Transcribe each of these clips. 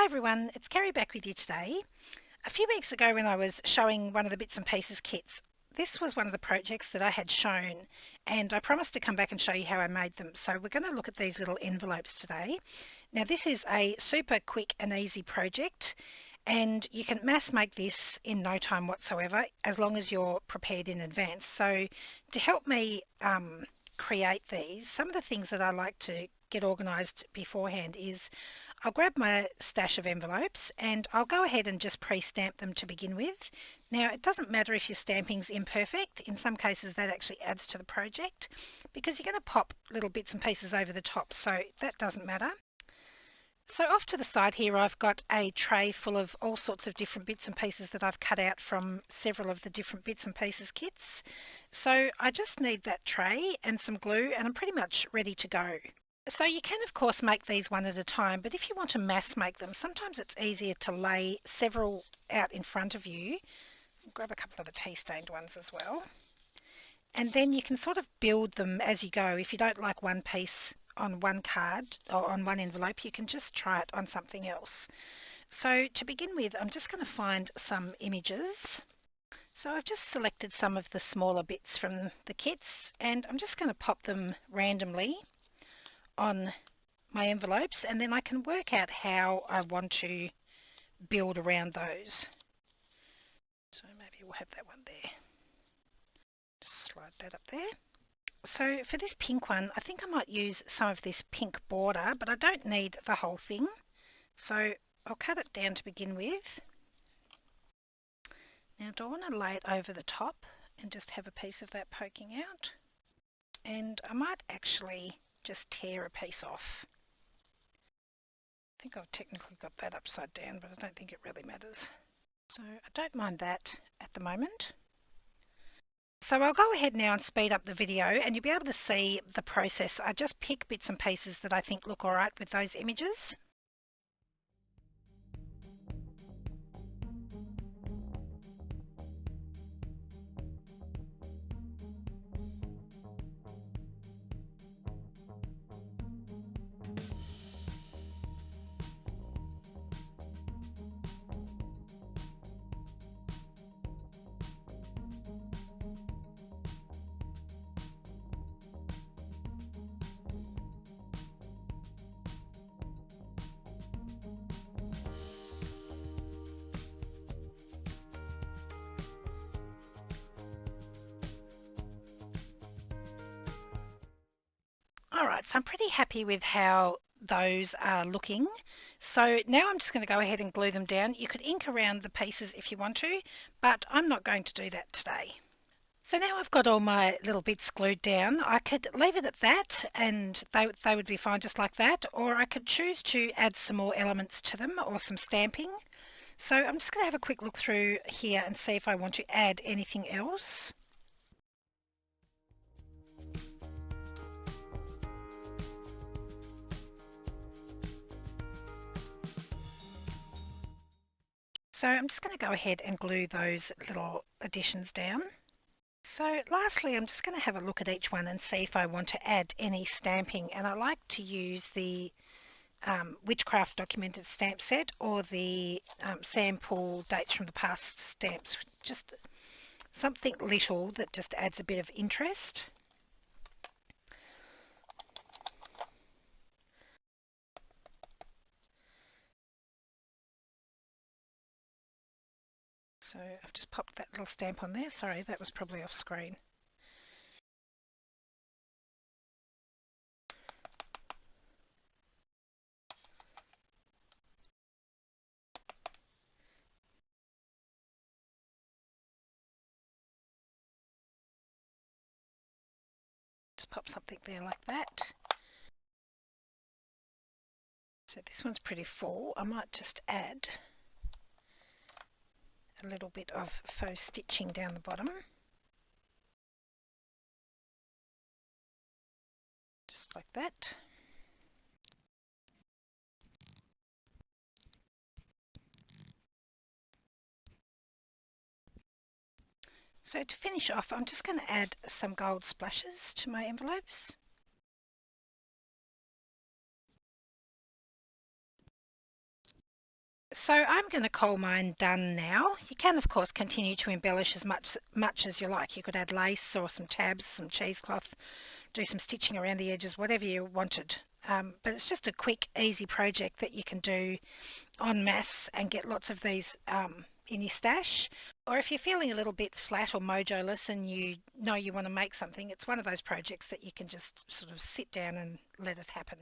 everyone, it's Kerry back with you today. A few weeks ago when I was showing one of the bits and pieces kits, this was one of the projects that I had shown and I promised to come back and show you how I made them. So we're going to look at these little envelopes today. Now this is a super quick and easy project and you can mass make this in no time whatsoever as long as you're prepared in advance. So to help me create these, some of the things that I like to get organised beforehand is I'll grab my stash of envelopes and I'll go ahead and just pre-stamp them to begin with. Now it doesn't matter if your stamping's imperfect, in some cases that actually adds to the project because you're going to pop little bits and pieces over the top, so that doesn't matter. So off to the side here I've got a tray full of all sorts of different bits and pieces that I've cut out from several of the different bits and pieces kits. So I just need that tray and some glue and I'm pretty much ready to go. So you can of course make these one at a time, but if you want to mass make them, sometimes it's easier to lay several out in front of you. Grab a couple of the tea stained ones as well. And then you can sort of build them as you go. If you don't like one piece on one card or on one envelope, you can just try it on something else. So to begin with, I'm just going to find some images. So I've just selected some of the smaller bits from the kits and I'm just going to pop them randomly on my envelopes and then I can work out how I want to build around those. So maybe we'll have that one there. Just slide that up there. So for this pink one, I think I might use some of this pink border, but I don't need the whole thing. So I'll cut it down to begin with. Now do I want to lay it over the top and just have a piece of that poking out? And I might actually just tear a piece off. I think I've technically got that upside down, but I don't think it really matters. So I don't mind that at the moment. So I'll go ahead now and speed up the video and you'll be able to see the process. I just pick bits and pieces that I think look alright with those images. Alright, so I'm pretty happy with how those are looking. So now I'm just going to go ahead and glue them down. You could ink around the pieces if you want to, but I'm not going to do that today. So now I've got all my little bits glued down. I could leave it at that and they would be fine just like that, or I could choose to add some more elements to them or some stamping. So I'm just going to have a quick look through here and see if I want to add anything else. So I'm just going to go ahead and glue those little additions down. So lastly, I'm just going to have a look at each one and see if I want to add any stamping, and I like to use the Witchcraft documented stamp set or the sample dates from the past stamps, just something little that just adds a bit of interest. So I've just popped that little stamp on there. Sorry, that was probably off screen. Just pop something there like that. So this one's pretty full. I might just add a little bit of faux stitching down the bottom. Just like that. So to finish off, I'm just going to add some gold splashes to my envelopes. So I'm going to call mine done now. You can of course continue to embellish as much as you like. You could add lace or some tabs, some cheesecloth, do some stitching around the edges, whatever you wanted. But it's just a quick, easy project that you can do en masse and get lots of these in your stash. Or if you're feeling a little bit flat or mojoless and you know you want to make something, it's one of those projects that you can just sort of sit down and let it happen.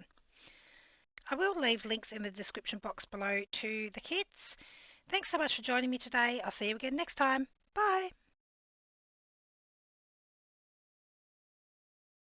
I will leave links in the description box below to the kits. Thanks so much for joining me today. I'll see you again next time. Bye.